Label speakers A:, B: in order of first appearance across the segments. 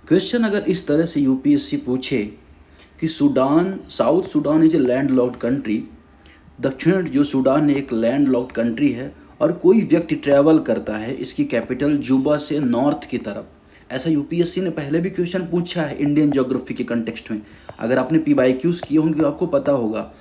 A: Question अगर इस तरह से यूपीएससी पूछे कि Sudan, south Sudan is a land locked country, दक्षिण जो सूडान एक लैंड लॉक्ड कंट्री है, और कोई व्यक्ति ट्रैवल करता है इसकी कैपिटल जुबा से नॉर्थ की तरफ, ऐसा यूपीएससी ने पहले भी क्वेश्चन पूछा है इंडियन ज्योग्राफी के कंटेक्स्ट में। अगर आपने पीवाईक्यूज किए होंगे तो आपको पता होगा।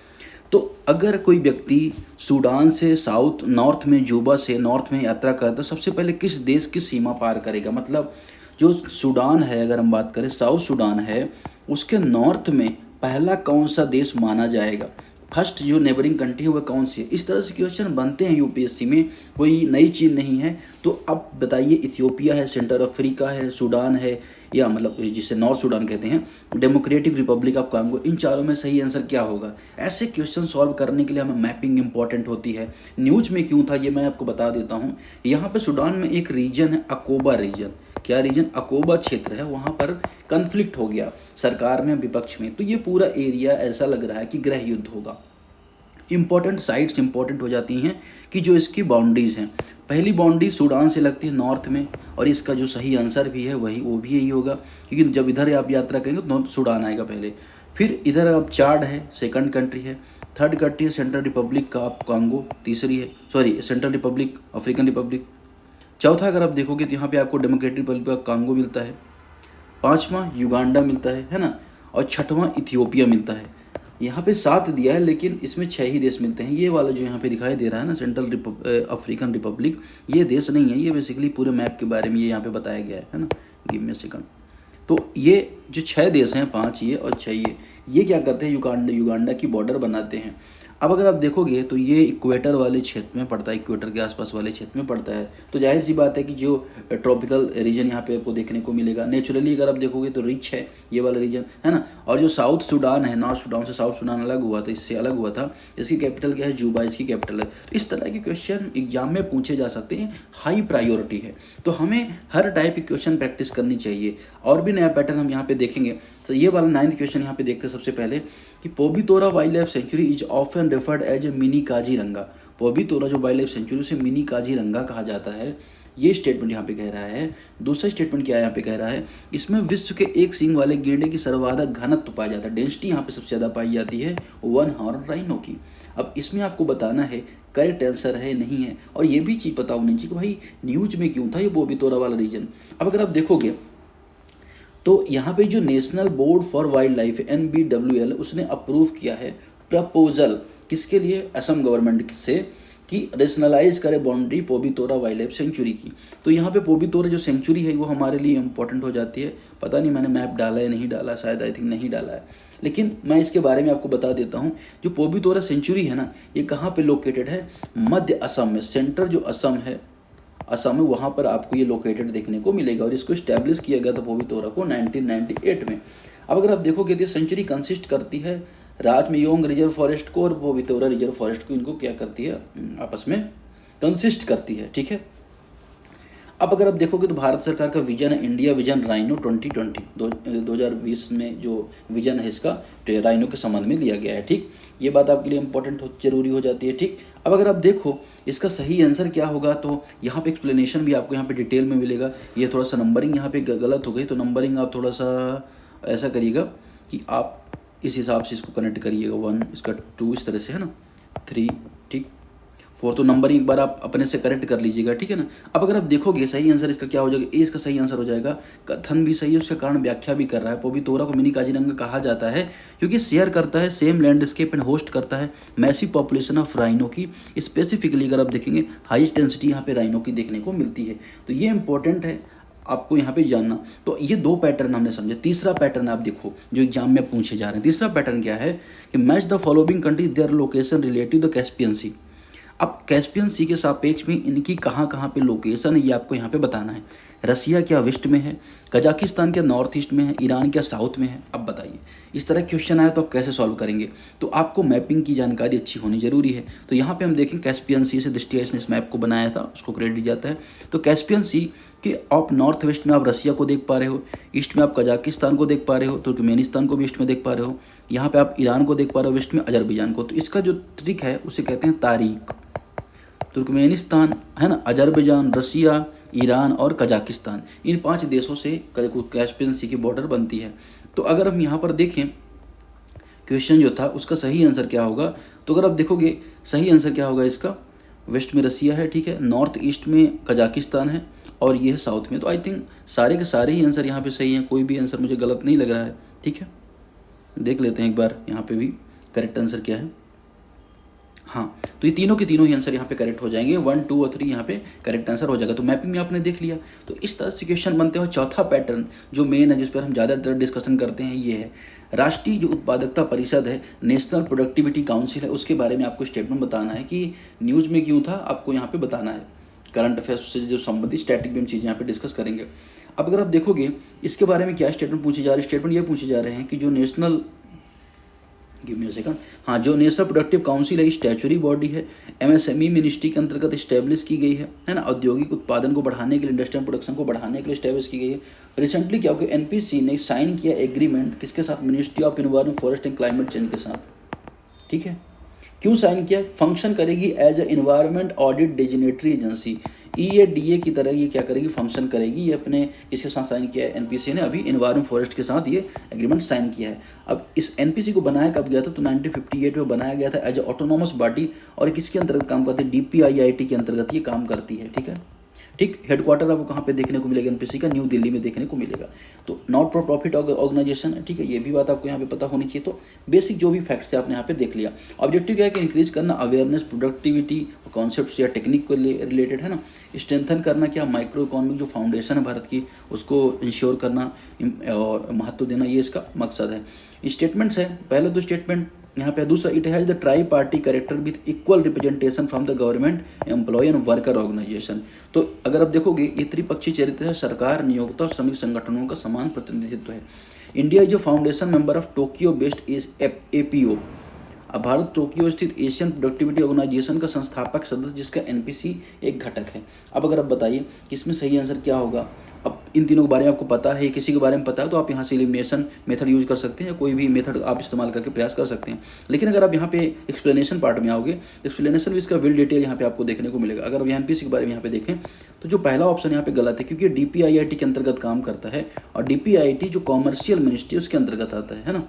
A: तो अगर कोई व्यक्ति सूडान से साउथ नॉर्थ में, जुबा से नॉर्थ में यात्रा करता है तो सबसे पहले किस देश की सीमा पार करेगा, मतलब जो सूडान है, अगर हम बात करें साउथ सूडान है, उसके नॉर्थ में पहला कौन सा देश माना जाएगा, फर्स्ट जो नेबरिंग कंट्री है वह कौन सी है। इस तरह से क्वेश्चन बनते हैं यूपीएससी में, कोई नई चीज़ नहीं है। तो अब बताइए, इथियोपिया है, सेंट्रल अफ्रीका है, सूडान है, या मतलब जिसे नॉर्थ सूडान कहते हैं, डेमोक्रेटिक रिपब्लिक ऑफ कांगो, इन चारों में सही आंसर क्या होगा। ऐसे क्वेश्चन सॉल्व करने के लिए हमें मैपिंग इंपॉर्टेंट होती है। न्यूज में क्यों था ये मैं आपको बता देता हूँ। यहाँ पे सूडान में एक रीजन है अकोबा रीजन, क्या रीजन, अकोबा क्षेत्र है, वहाँ पर कन्फ्लिक्ट हो गया सरकार में विपक्ष में, तो ये पूरा एरिया ऐसा लग रहा है कि गृह युद्ध होगा। इंपॉर्टेंट साइट्स इंपॉर्टेंट हो जाती हैं कि जो इसकी बाउंड्रीज हैं। पहली बाउंड्री सूडान से लगती है नॉर्थ में, और इसका जो सही आंसर भी है वही वो भी यही होगा, क्योंकि जब इधर आप यात्रा करेंगे तो नॉर्थ सूडान आएगा पहले। फिर इधर अब चाड है, सेकंड कंट्री है। थर्ड कंट्री है सेंट्रल रिपब्लिक का कांगो, तीसरी है सेंट्रल रिपब्लिक, अफ्रीकन रिपब्लिक। चौथा अगर आप देखोगे तो यहाँ पे आपको डेमोक्रेटिक रिपब्लिक ऑफ कांगो मिलता है। पांचवा युगांडा मिलता है ना, और छठवां इथियोपिया मिलता है। यहाँ पे 7 दिया है लेकिन इसमें 6 ही देश मिलते हैं। ये वाला जो यहाँ पे दिखाई दे रहा है ना, सेंट्रल अफ्रीकन रिपब्लिक, ये देश नहीं है, ये बेसिकली पूरे मैप के बारे में ये यहाँ पे बताया गया है ना। Give me a second. तो ये जो 6 देश हैं, 5 ये और 6 ये क्या करते हैं, युगांडा की बॉर्डर बनाते हैं। अब अगर आप देखोगे तो ये इक्वेटर वाले क्षेत्र में पड़ता है, इक्वेटर के आसपास वाले क्षेत्र में पड़ता है, तो जाहिर सी बात है कि जो ट्रॉपिकल रीजन यहाँ पे आपको देखने को मिलेगा। नेचुरली अगर आप देखोगे तो रिच है ये वाला रीजन, है ना। और जो साउथ सूडान है, नॉर्थ सूडान से साउथ सूडान अलग हुआ था, इससे अलग हुआ था, इसकी कैपिटल क्या है, जुबा इसकी कैपिटल है। तो इस तरह के क्वेश्चन एग्जाम में पूछे जा सकते हैं, हाई प्रायोरिटी है, तो हमें हर टाइप की क्वेश्चन प्रैक्टिस करनी चाहिए। और भी नया पैटर्न हम यहाँ पे देखेंगे। तो ये वाला 9th क्वेश्चन यहाँ पे देखते हैं सबसे पहले कि Pobitora wild life sanctuary is often referred as a mini Kaziranga. Pobitora जो वाइल्ड लाइफ सेंचुरी उसे मिनी काजीरंगा कहा जाता है, ये स्टेटमेंट यहाँ पे कह रहा है। दूसरा स्टेटमेंट क्या यहाँ पे कह रहा है, इसमें विश्व के एक सींग वाले गेंडे की सर्वाधिक घनत्व पाया जाता है, डेंसिटी यहाँ पे सबसे ज़्यादा पाई जाती है 1 हॉर्न राइनो की। अब इसमें आपको बताना है करेक्ट आंसर है नहीं है, और ये भी चीज़ पता होनी चाहिए कि भाई न्यूज में क्यों था ये पोबितोरा वाला रीजन। अब अगर आप देखोगे तो यहाँ पे जो national board for wild life NBWL उसने अप्रूव किया है प्रपोजल, किसके लिए, असम गवर्नमेंट से, कि रेशनलाइज करे boundary Pobitora wild life century की। तो यहाँ पे पोबितोरा जो सेंचुरी है वो हमारे लिए इंपॉर्टेंट हो जाती है। पता नहीं मैंने मैप डाला है नहीं डाला, शायद आई थिंक नहीं डाला है, लेकिन मैं इसके बारे में आपको बता देता हूँ। जो पोबितोरा सेंचुरी है ना, ये कहाँ पे लोकेटेड है, मध्य असम में। सेंटर जो असम है, असम में, वहाँ पर आपको ये लोकेटेड देखने को मिलेगा, और इसको स्टैब्लिश किया गया था पोबितोरा को 1998 में। अब अगर आप देखोगे तो सेंचुरी कंसिस्ट करती है राजमयोंग रिजर्व फॉरेस्ट को और पोबितोरा रिजर्व फॉरेस्ट को, इनको क्या करती है, आपस में कंसिस्ट करती है, ठीक है। अब अगर आप देखोगे तो भारत सरकार का विजन है इंडिया विजन राइनो 2020, 2020 में जो विजन है इसका राइनो के संबंध में लिया गया है, ठीक। ये बात आपके लिए इंपॉर्टेंट जरूरी हो जाती है, ठीक। अब अगर आप देखो इसका सही आंसर क्या होगा, तो यहाँ पे एक्सप्लेनेशन भी आपको यहाँ पे डिटेल में मिलेगा। ये थोड़ा सा नंबरिंग यहाँ पे गलत हो गई, तो नंबरिंग आप थोड़ा सा ऐसा करिएगा कि आप इस हिसाब से इसको कनेक्ट करिएगा, 1 इसका 2 इस तरह से, है ना, 3, ठीक, 4, तो नंबरिंग एक बार आप अपने से करेक्ट कर लीजिएगा, ठीक है ना। अब अगर आप देखोगे सही आंसर इसका क्या हो जाएगा, ए इसका सही आंसर हो जाएगा। कथन भी सही है, उसका कारण व्याख्या भी कर रहा है। पोबितोरा को मिनी काजीरंगा कहा जाता है क्योंकि शेयर करता है सेम लैंडस्केप एंड होस्ट करता है मैसिव पॉपुलेशन ऑफ राइनो की। स्पेसिफिकली अगर आप देखेंगे हाईएस्ट डेंसिटी यहाँ पे राइनो की देखने को मिलती है, तो ये इंपॉर्टेंट है आपको यहाँ पे जानना। तो ये 2 पैटर्न हमने समझे। तीसरा पैटर्न आप देखो जो एग्जाम में पूछे जा रहे हैं। तीसरा पैटर्न क्या है कि match the following countries their location relative the Caspian sea. अब कैस्पियन सी के सापेक्ष में इनकी कहाँ कहाँ पे लोकेशन है ये आपको यहाँ पे बताना है। रसिया क्या वेस्ट में है, कजाकिस्तान क्या नॉर्थ ईस्ट में है, ईरान क्या साउथ में है। अब बताइए इस तरह क्वेश्चन आया तो आप कैसे सॉल्व करेंगे, तो आपको मैपिंग की जानकारी अच्छी होनी जरूरी है। तो यहाँ पे हम देखें कैस्पियन सी से दृष्टिया इसने इस मैप को बनाया था, उसको क्रेडिट जाता है। तो कैस्पियन सी के आप नॉर्थ वेस्ट में आप रसिया को देख पा रहे हो, ईस्ट में आप कजाकिस्तान को देख पा रहे हो, तुर्कमेनिस्तान को भी ईस्ट में देख पा रहे हो, यहाँ पे आप ईरान को देख पा रहे हो, वेस्ट में अजरबैजान को। तो इसका जो ट्रिक है उसे कहते हैं तारीख। तुर्कमेनिस्तान है ना, अजरबैजान, रसिया, ईरान और कजाकिस्तान, इन 5 देशों से कैस्पियन सी की बॉर्डर बनती है। तो अगर हम यहाँ पर देखें क्वेश्चन जो था उसका सही आंसर क्या होगा, तो अगर आप देखोगे सही आंसर क्या होगा इसका, वेस्ट में रसिया है, ठीक है, नॉर्थ ईस्ट में कजाकिस्तान है और ये है साउथ में। तो आई थिंक सारे के सारे ही आंसर यहाँ पे सही हैं, कोई भी आंसर मुझे गलत नहीं लग रहा है, ठीक है। देख लेते हैं एक बार यहाँ पे भी करेक्ट आंसर क्या है। हाँ, तो ये तीनों के तीनों ही आंसर यहाँ पे करेक्ट हो जाएंगे, 1, 2 और 3 यहाँ पे करेक्ट आंसर हो जाएगा। तो मैपिंग में आपने देख लिया। तो इस तरह से क्वेश्चन बनते हैं। चौथा पैटर्न जो मेन है, जिस पर हम ज़्यादातर डिस्कशन करते हैं, ये है राष्ट्रीय जो उत्पादकता परिषद है, नेशनल प्रोडक्टिविटी काउंसिल है, उसके बारे में आपको स्टेटमेंट बताना है कि न्यूज़ में क्यों था, आपको यहाँ पे बताना है। करंट अफेयर्स से जो संबंधित स्टैटिक भी हम चीज़ें यहाँ पे डिस्कस करेंगे। अब अगर आप देखोगे इसके बारे में क्या स्टेटमेंट पूछे जा रहे हैं, स्टेटमेंट ये पूछे जा रहे हैं कि जो national, give me a second, हाँ, जो नेशनल प्रोडक्टिव काउंसिल है, स्टैचुरी बॉडी है, एमएसएमई मिनिस्ट्री के अंतर्गत इस्टेब्लिश की गई है ना, औद्योगिक उत्पादन को बढ़ाने के लिए, इंडस्ट्रियल प्रोडक्शन को बढ़ाने के लिए इस्टेब्लिश की गई है। रिसेंटली क्या हो गया, एनपीसी ने साइन किया एग्रीमेंट किसके साथ, ministry of environment, forest and climate change के साथ, ठीक है। क्यों साइन किया, फंक्शन करेगी as a environment audit designatory agency, EADA की तरह ये क्या करेगी, फंक्शन करेगी। ये अपने किसके साथ साइन किया है, एनपीसी ने अभी एनवायरमेंट फॉरेस्ट के साथ ये एग्रीमेंट साइन किया है। अब इस एनपीसी को बनाया कब गया था, तो 1958 में बनाया गया था एज ए ऑटोनॉमस बॉडी, और किसके अंतर्गत काम करती है, डीपीआईआईटी के अंतर्गत ये काम करती है, ठीक है। ठीक, हेडक्वार्टर आपको कहाँ पे देखने को मिलेगा, एनपीसी का न्यू दिल्ली में देखने को मिलेगा। तो नॉट फॉर प्रॉफिट ऑर्गेनाइजेशन है, ठीक है, ये भी बात आपको यहाँ पे पता होनी चाहिए। तो बेसिक जो भी फैक्ट्स है आपने यहाँ पे देख लिया। ऑब्जेक्टिव क्या है कि इंक्रीज करना अवेयरनेस, प्रोडक्टिविटी, कॉन्सेप्ट्स या टेक्निक को रिलेटेड है ना, स्ट्रेंथन करना क्या, माइक्रो इकोनॉमिक जो फाउंडेशन है भारत की उसको इंश्योर करना और महत्व देना, ये इसका मकसद है। स्टेटमेंट्स है, पहले दो स्टेटमेंट यहाँ पे, दूसरा it has the tri party character with equal representation from the government, employ and worker organisation. तो अगर आप देखोगे ये त्रिपक्षीय चरित्र है, सरकार, नियोक्ता और श्रमिक संगठनों का समान प्रतिनिधित्व है। India is a foundation member of Tokyo based is APO. अब भारत टोक्यो स्थित एशियन प्रोडक्टिविटी ऑर्गेनाइजेशन का संस्थापक सदस्य, जिसका एनपीसी एक घटक है। अब अगर आप बताइए कि इसमें सही आंसर क्या होगा। अब इन तीनों के बारे में आपको पता है, किसी के बारे में पता है तो आप यहाँ से एलिमिनेशन मेथड यूज कर सकते हैं, या कोई भी मेथड आप इस्तेमाल करके प्रयास कर सकते हैं। लेकिन अगर आप यहाँ पे एक्सप्लेनेशन पार्ट में आओगे, एक्सप्लेनेशन में इसका विल डिटेल यहाँ पे आपको देखने को मिलेगा। अगर आप एनपीसी के बारे में यहाँ पे देखें तो जो पहला ऑप्शन यहाँ पे गलत है, क्योंकि डीपीआईआईटी के अंतर्गत काम करता है, और डीपीआईआईटी जो कॉमर्शियल मिनिस्ट्री उसके अंतर्गत आता है ना,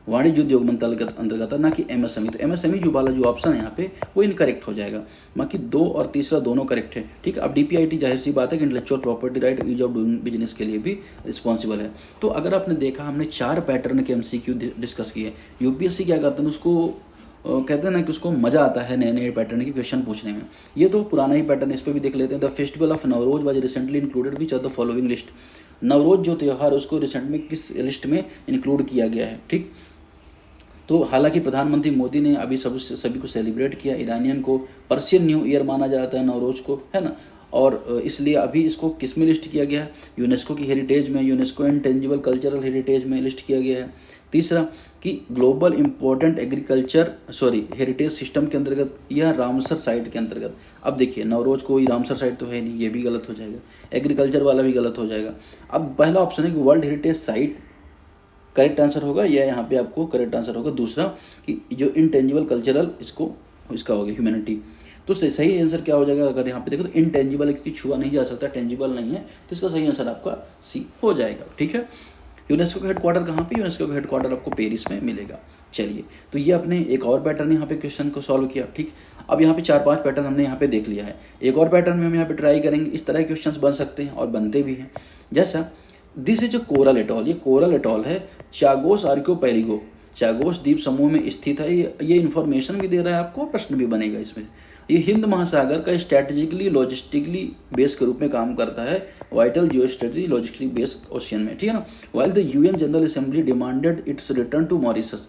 A: वाणिज्य उद्योग मंत्रालय के अंतर्गत, ना कि एमएसएमई। तो एमएसएमई जो वाला जो ऑप्शन है यहाँ पे वो इनकरेक्ट हो जाएगा, बाकी 2 और तीसरा दोनों करेक्ट है, ठीक है। अब डीपीआईटी जाहिर सी बात है कि intellectual property right, ease of doing business के लिए भी रिस्पॉन्सिबल है। तो अगर आपने देखा, हमने 4 पैटर्न के एमसीक्यू डिस्कस किए। यूपीएससी क्या करते हैं, उसको कहते हैं ना कि उसको मज़ा आता है नए नए पैटर्न के क्वेश्चन पूछने में। ये तो पुराना ही पैटर्न, इस पर भी देख लेते हैं। The festival of Navroz was recently included which of the following list. Navroz जो त्यौहार उसको रिसेंट में किस लिस्ट में इंक्लूड किया गया है, ठीक। तो हालांकि प्रधानमंत्री मोदी ने अभी सभी को सेलिब्रेट किया। ईरानियन को पर्शियन न्यू ईयर माना जाता है नवरोज को, है ना, और इसलिए अभी इसको किस में लिस्ट किया गया है, यूनेस्को की हेरिटेज में, यूनेस्को इंटेंजिबल कल्चरल हेरिटेज में लिस्ट किया गया है। तीसरा कि ग्लोबल इम्पोर्टेंट हेरिटेज सिस्टम के अंतर्गत, या रामसर साइट के अंतर्गत। अब देखिए नवरोज कोई रामसर साइट तो है नहीं, ये भी गलत हो जाएगा। एग्रीकल्चर वाला भी गलत हो जाएगा। अब पहला ऑप्शन है कि world heritage site correct answer होगा, या यहाँ पे आपको करेक्ट आंसर होगा दूसरा कि जो इंटेंजिबल कल्चरल इसका होगा ह्यूमैनिटी। तो सही आंसर क्या हो जाएगा, अगर यहाँ पे देखो तो इंटेंजिबल है, क्योंकि छुआ नहीं जा सकता, टेंजिबल नहीं है, तो इसका सही आंसर आपका सी हो जाएगा, ठीक है। यूनेस्को का हेडक्वार्टर कहाँ पे, यूनेस्को का हेडक्वार्टर आपको पेरिस में मिलेगा। चलिए, तो ये आपने एक और पैटर्न यहाँ पे क्वेश्चन को सॉल्व किया, ठीक। अब यहाँ पे 4-5 पैटर्न हमने यहाँ पे देख लिया है। एक और पैटर्न में हम यहाँ पे ट्राई करेंगे। इस तरह के क्वेश्चन बन सकते हैं और बनते भी हैं। जैसा this is a coral atoll, ये कोरल एटॉल है चागोस आर्कियोपेलिगो, चागोस द्वीप समूह में स्थित है। ये इन्फॉर्मेशन भी दे रहा है आपको, प्रश्न भी बनेगा इसमें। ये हिंद महासागर का स्ट्रैटेजिकली लॉजिस्टिकली बेस के रूप में काम करता है, vital geo strategy logistically base ocean में, ठीक है ना। While the UN General Assembly demanded its return to Mauritius,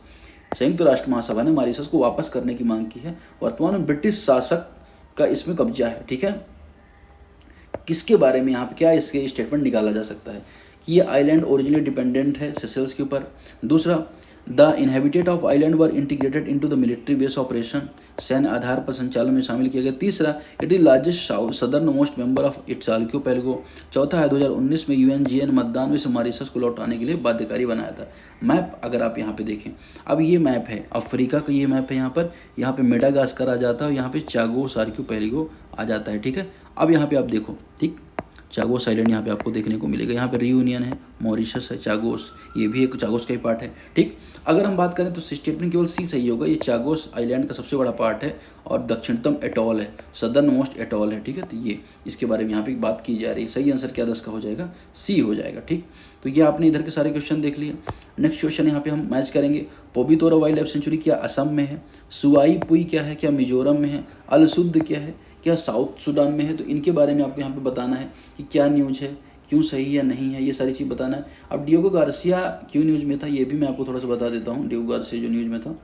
A: संयुक्त राष्ट्र महासभा ने मॉरिशस को वापस करने की मांग की है। वर्तमान में ब्रिटिश शासक का इसमें कब्जा है, ठीक है। किसके बारे में यहाँ पे क्या इसके स्टेटमेंट निकाला जा सकता है कि ये आइलैंड ओरिजिनली डिपेंडेंट है सेशेल्स के ऊपर। दूसरा, the inhabitant of island were integrated into the military base operation, सैन्य आधार पर संचालन में शामिल किया गया। तीसरा, it is largest southernmost member of its archipelago. चौथा है 2019 में यूएनजीए ने मतदान में से मॉरिशस को लौटाने के लिए बाध्यकारी बनाया था। मैप अगर आप यहाँ पे देखें, अब ये मैप है अफ्रीका का, ये मैप है यहाँ पे मेडागास्कर आ जाता है और यहाँ पे चागोस आर्कियोपेलगो आ जाता है, ठीक है। अब यहाँ पे आप देखो, ठीक, चागोस आइलैंड यहाँ पे आपको देखने को मिलेगा। यहाँ पे रियूनियन है, मॉरिशस है, चागोस, ये भी एक चागोस का ही पार्ट है, ठीक। अगर हम बात करें तो स्टेटमेंट केवल सी सही होगा। ये चागोस आइलैंड का सबसे बड़ा पार्ट है और दक्षिणतम एटॉल है, सदर्न मोस्ट एटॉल है, ठीक है। तो ये इसके बारे में यहाँ पे बात की जा रही है। सही आंसर क्या 10 का हो जाएगा, सी हो जाएगा, ठीक। तो ये आपने इधर के सारे क्वेश्चन देख लिए। नेक्स्ट क्वेश्चन यहाँ पे हम मैच करेंगे। पोबितोरा वाइल्ड लाइफ सेंचुरी क्या असम में है, सुआई पुई क्या है, क्या मिजोरम में है, अल सुद क्या है, क्या साउथ सूडान में है। तो इनके बारे में आपको यहाँ पे बताना है कि क्या न्यूज़ है, क्यों सही या नहीं है, ये सारी चीज़ बताना है। अब डियोगो गार्सिया क्यों न्यूज़ में था ये भी मैं आपको थोड़ा सा बता देता हूँ। डियोगो गार्सिया जो न्यूज़ में था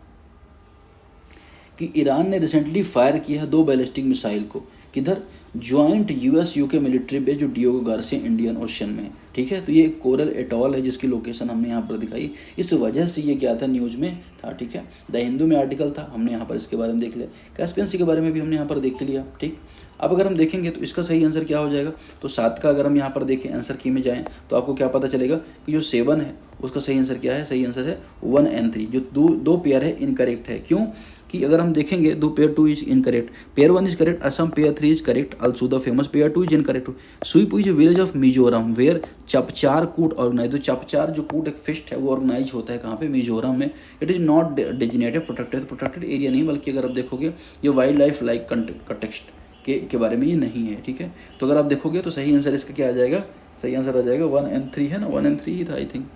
A: कि ईरान ने रिसेंटली फायर किया है 2 बैलिस्टिक मिसाइल को, किधर, joint US UK military base जो डियोगो गार्सिया इंडियन ओशन में है, ठीक है। तो ये कोरल एटॉल है जिसकी लोकेशन हमने यहाँ पर दिखाई, इस वजह से ये क्या था, न्यूज़ में था, ठीक है। द हिंदू में आर्टिकल था, हमने यहाँ पर इसके बारे में देख लिया। कैस्पियन सी के बारे में भी हमने यहाँ पर देख लिया, ठीक। अब अगर हम देखेंगे तो इसका सही आंसर क्या हो जाएगा, तो 7 का अगर हम यहाँ पर देखें आंसर की में जाएँ तो आपको क्या पता चलेगा कि जो 7 है उसका सही आंसर क्या है, सही आंसर है 1 and 3। जो दो पेयर है इनकरेक्ट है, क्यों कि अगर हम देखेंगे दो pair 2 is incorrect, pair 1 is correct, असम pair 3 is correct, also the famous pair 2 is incorrect. Suipui जो village of Mizoram where Chapchar Kut organize, तो चपचार जो कूट एक फेस्ट है वो ऑर्गेनाइज होता है कहाँ पे, मिजोरम में। It is not designated protected area नहीं, बल्कि अगर आप देखोगे ये वाइल्ड लाइफ लाइक कंटेक्स्ट के बारे में ये नहीं है, ठीक है। तो अगर आप देखोगे तो सही आंसर इसका क्या आ जाएगा, सही आंसर आ जाएगा 1 and 3 है ना, 1 and 3 ही था, आई थिंक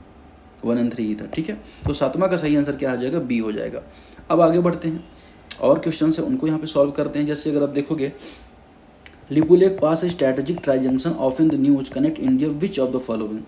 A: 1 and 3 ही था, ठीक है। तो 7वां का सही आंसर क्या आ जाएगा, बी हो जाएगा। अब आगे बढ़ते हैं और क्वेश्चन है उनको यहाँ पे सॉल्व करते हैं। जैसे अगर आप देखोगे Lipulekh pass strategic trijunction of in the news connect India which of the following.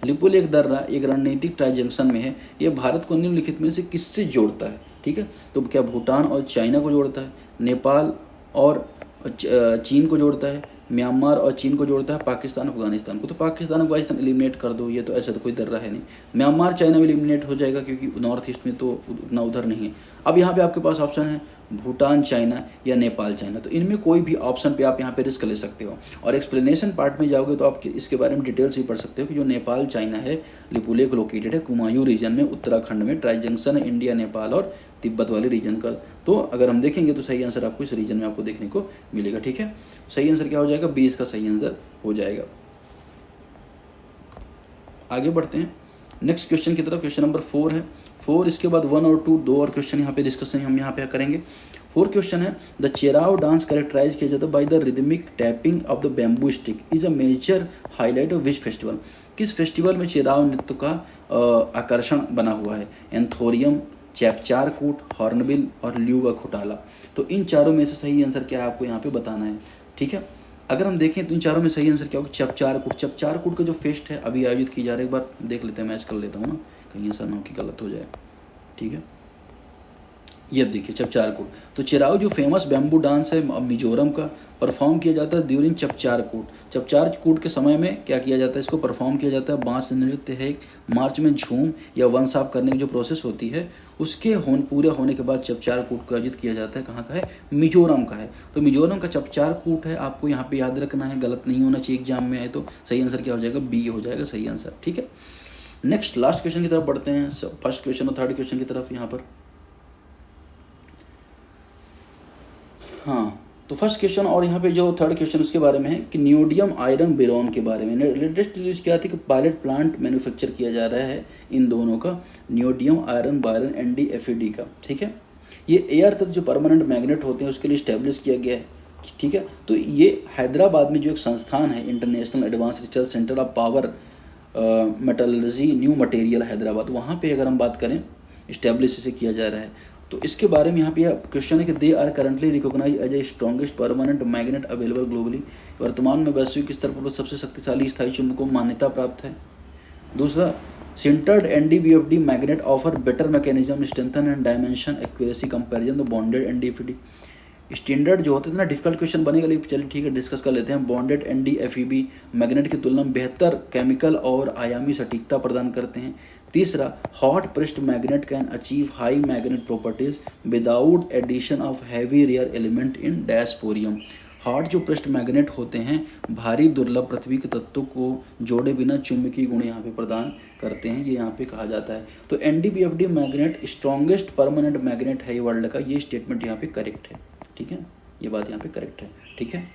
A: Lipulekh दर्रा एक रणनीतिक ट्राइजंक्शन में है, ये भारत को निम्नलिखित में से किससे जोड़ता है, ठीक है। तो क्या भूटान और चाइना को जोड़ता है, नेपाल और चीन को जोड़ता है, म्यांमार और चीन को जोड़ता है, पाकिस्तान अफगानिस्तान को। तो पाकिस्तान अफगानिस्तान एलिमिनेट कर दो, ये तो ऐसा तो कोई दर्रा है नहीं। म्यांमार चाइना में एलिमिनेट हो जाएगा क्योंकि नॉर्थ ईस्ट में तो उतना उधर नहीं है। अब यहाँ पे आपके पास ऑप्शन है भूटान चाइना या नेपाल चाइना, तो इनमें कोई भी ऑप्शन पे आप यहाँ पे रिस्क ले सकते हो। और एक्सप्लेनेशन पार्ट में जाओगे तो आप इसके बारे में डिटेल्स भी पढ़ सकते हो कि जो नेपाल चाइना है, लिपुलेख लोकेटेड है कुमायूं रीजन में, उत्तराखंड में, ट्राई जंक्शन है इंडिया नेपाल और तिब्बत वाले रीजन का। तो अगर हम देखेंगे तो सही आंसर आपको इस रीजन में आपको देखने को मिलेगा, ठीक है। सही आंसर क्या हो जाएगा, 20 का सही आंसर हो जाएगा। आगे बढ़ते हैं नेक्स्ट क्वेश्चन की तरफ। क्वेश्चन नंबर 4 है, 4 इसके बाद 1 और 2 दो और क्वेश्चन यहाँ पे डिस्कशन हम यहाँ पे करेंगे। 4 क्वेश्चन है, द चेराव डांस कैरेक्टराइज किया जाता है by the rhythmic tapping of the bamboo stick is a major highlight of which festival. किस फेस्टिवल में चेराव नृत्य का आकर्षण बना हुआ है, एंथोरियम, चैपचार कूट, हॉर्नबिल और ल्यूवा घोटाला। तो इन चारों में से सही आंसर क्या है आपको यहाँ पे बताना है, ठीक है। अगर हम देखें तो इन चारों में सही आंसर क्या होगा, चपचार कूट। चपचार कूट का जो फेस्ट है अभी आयोजित की जा रही है, एक बार देख लेते हैं, मैच कर लेता हूँ ना, कहीं ऐसा ना हो कि गलत हो जाए, ठीक है। ये अब देखिए चपचार कूट, तो चिराव जो फेमस बैम्बू डांस है मिजोरम का, परफॉर्म किया जाता है ड्यूरिंग चपचार कूट। चपचार कूट के समय में क्या किया जाता है, इसको परफॉर्म किया जाता है। बांस नृत्य है, मार्च में झूम या वन साफ करने की जो प्रोसेस होती है उसके पूरे होने के बाद चपचार कूट को आयोजित किया जाता है। कहाँ का है, मिजोरम का है। तो मिजोरम का चपचार कूट है, आपको यहाँ पे याद रखना है, गलत नहीं होना चाहिए एग्जाम में आए तो। सही आंसर क्या हो जाएगा, बी हो जाएगा सही आंसर, ठीक है। नेक्स्ट लास्ट क्वेश्चन की तरफ बढ़ते हैं, फर्स्ट क्वेश्चन और थर्ड क्वेश्चन की तरफ यहाँ पर। हाँ, तो फर्स्ट क्वेश्चन और यहाँ पे जो थर्ड क्वेश्चन उसके बारे में है कि नियोडियम आयरन बेरोन के बारे में। लेटेस्ट न्यूज़ क्या थी कि पायलट प्लांट मैन्युफैक्चर किया जा रहा है इन दोनों का, नियोडियम आयरन बायरन NdFeD का, ठीक है। ये एयर तक जो परमानेंट मैग्नेट होते हैं उसके लिए इस्टेब्लिश किया गया है, ठीक है। तो ये हैदराबाद में जो एक संस्थान है, international advance research centre of power metallurgy new material Hyderabad, वहाँ पे अगर हम बात करें इस्टेब्लिश इसे किया जा रहा है। तो इसके बारे में यहाँ पे क्वेश्चन है कि they are currently recognise as a strongest permanent magnet available globally. वर्तमान में वैश्विक स्तर पर सबसे शक्तिशाली स्थायी चुंबक को मान्यता प्राप्त है। दूसरा, sintered NdBFD magnet offer better mechanism strengthen and dimension accuracy comparison the bonded NdFeD। Standard जो होते थे ना, डिफिकल्ट क्वेश्चन बनेगा, लेकिन चलिए ठीक है डिस्कस कर लेते हैं। बॉन्डेड NdFeB मैग्नेट की तुलना में बेहतर केमिकल और आयामी सटीकता प्रदान करते हैं। तीसरा, hot pressed magnet can achieve high magnet properties without addition of heavy rare element in dysprosium. Hot जो प्रेस्ड मैग्नेट होते हैं भारी दुर्लभ पृथ्वी के तत्वों को जोड़े बिना चुंबकीय गुण यहाँ पे प्रदान करते हैं, ये यहाँ पे कहा जाता है। तो NdBFD magnet strongest permanent magnet है वर्ल्ड का, ये स्टेटमेंट यहाँ पे करेक्ट है, ठीक है, ये बात यहाँ पे करेक्ट है, ठीक है।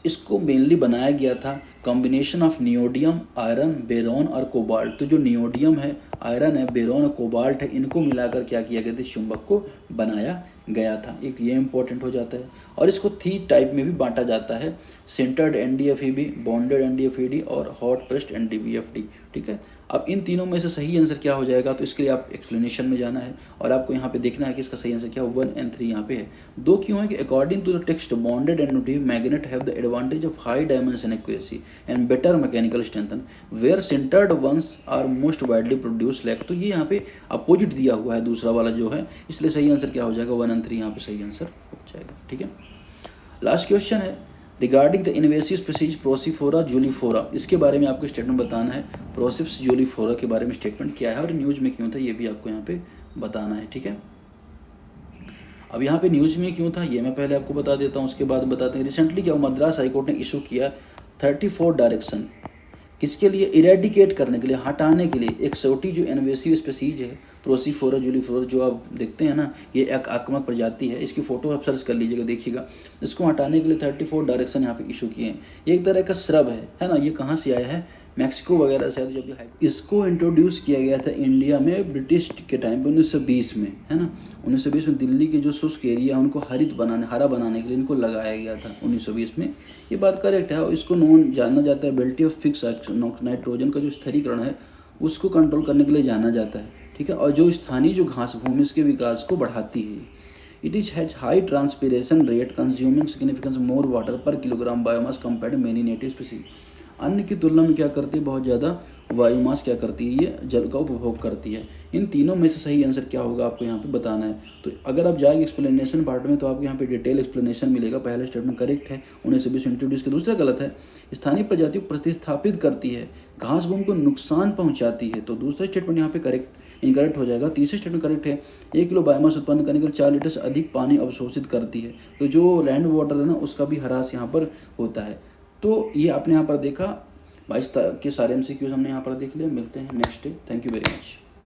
A: इसको मेनली बनाया गया था combination of neodymium, iron, Barron और कोबाल्ट। तो जो नियोडियम है, आयरन है, बेरोन और कोबाल्ट है, इनको मिलाकर क्या किया गया था, चुंबक को बनाया गया था। एक ये इंपॉर्टेंट हो जाता है। और इसको 3 टाइप में भी बांटा जाता है, सेंटर्ड NdFeB, बॉन्डेड NdFeD और हॉट प्रेस्ड NdBFD, ठीक है। अब इन तीनों में से सही आंसर क्या हो जाएगा, तो इसके लिए आप एक्सप्लेनेशन में जाना है और आपको यहाँ पे देखना है कि इसका सही आंसर क्या 1 और 3 यहाँ पे है। 2 क्यों है कि according to the text bonded NdFeB magnet have the advantage of high dimension accuracy and better mechanical strength where sintered ones are most widely produce lack. तो ये यहाँ पे अपोजिट दिया हुआ है दूसरा वाला जो है, इसलिए सही आंसर क्या हो जाएगा 1 और 3 यहाँ पे सही आंसर हो जाएगा, ठीक है। लास्ट क्वेश्चन है रिगार्डिंग द इन्वेसिव स्पीसीज प्रोसीफोरा जूलीफोरा, इसके बारे में आपको स्टेटमेंट बताना है। प्रोसिप्स जूलीफोरा के बारे में स्टेटमेंट क्या है और न्यूज में क्यों था, ये भी आपको यहाँ पे बताना है, ठीक है। अब यहाँ पे न्यूज में क्यों था ये मैं पहले आपको बता देता हूँ, उसके बाद बताते हैं। रिसेंटली क्या मद्रास हाईकोर्ट ने इशू किया 34 डायरेक्शन, किसके लिए, इरेडिकेट करने के लिए, हटाने के लिए एक्सोटिक जो इन्वेसिव स्पीसीज है प्रोसीफोरा जूलीफोरा, जो आप देखते हैं ना, ये एक आक्रामक प्रजाति है, इसकी फोटो आप सर्च कर लीजिएगा देखिएगा। इसको हटाने के लिए 34 डायरेक्शन यहाँ पे इशू किए हैं। ये एक तरह का श्रब है ना, ये कहाँ से आया है, मैक्सिको वगैरह से, जो कि इसको इंट्रोड्यूस किया गया था इंडिया में ब्रिटिश के टाइम पे 1920 में, है ना। 1920 में दिल्ली के जो शुष्क एरिया उनको हरा बनाने के लिए इनको लगाया गया था 1920 में, ये बात करेक्ट है। और इसको नॉन जाना जाता है बेल्टी ऑफ फिक्स नाइट्रोजन का जो स्थिरीकरण है उसको कंट्रोल करने के लिए जाना जाता है, ठीक है। और जो स्थानीय जो घास भूमि इसके विकास को बढ़ाती है। It is has high transpiration rate consuming significance more water per kilogram biomass compared to many native species. अन्य की तुलना में क्या करती है, बहुत ज़्यादा वायुमास क्या करती है, ये जल का उपभोग करती है। इन तीनों में से सही आंसर क्या होगा आपको यहाँ पे बताना है। तो अगर आप जाएंगे एक्सप्लेनेशन पार्ट में तो आपको यहाँ पे डिटेल एक्सप्लेनेशन मिलेगा। पहला स्टेटमेंट करेक्ट है, 1920 इंट्रोड्यूस किया, दूसरा गलत है। स्थानीय प्रजाति को प्रतिस्थापित करती है, घास भूमि को नुकसान पहुँचाती है, तो दूसरा स्टेटमेंट यहाँ पे करेक्ट इनकरेक्ट हो जाएगा। तीसरा स्टेटमेंट करेक्ट है, 1 किलो बायोमास उत्पन्न करने के लिए 4 लीटर से अधिक पानी अवशोषित करती है। तो जो लैंड वाटर है ना उसका भी ह्रास यहाँ पर होता है। तो ये आपने यहाँ पर देखा 22 के सारे MCQs हमने यहाँ पर देख लिया। मिलते हैं next day. Thank you very much.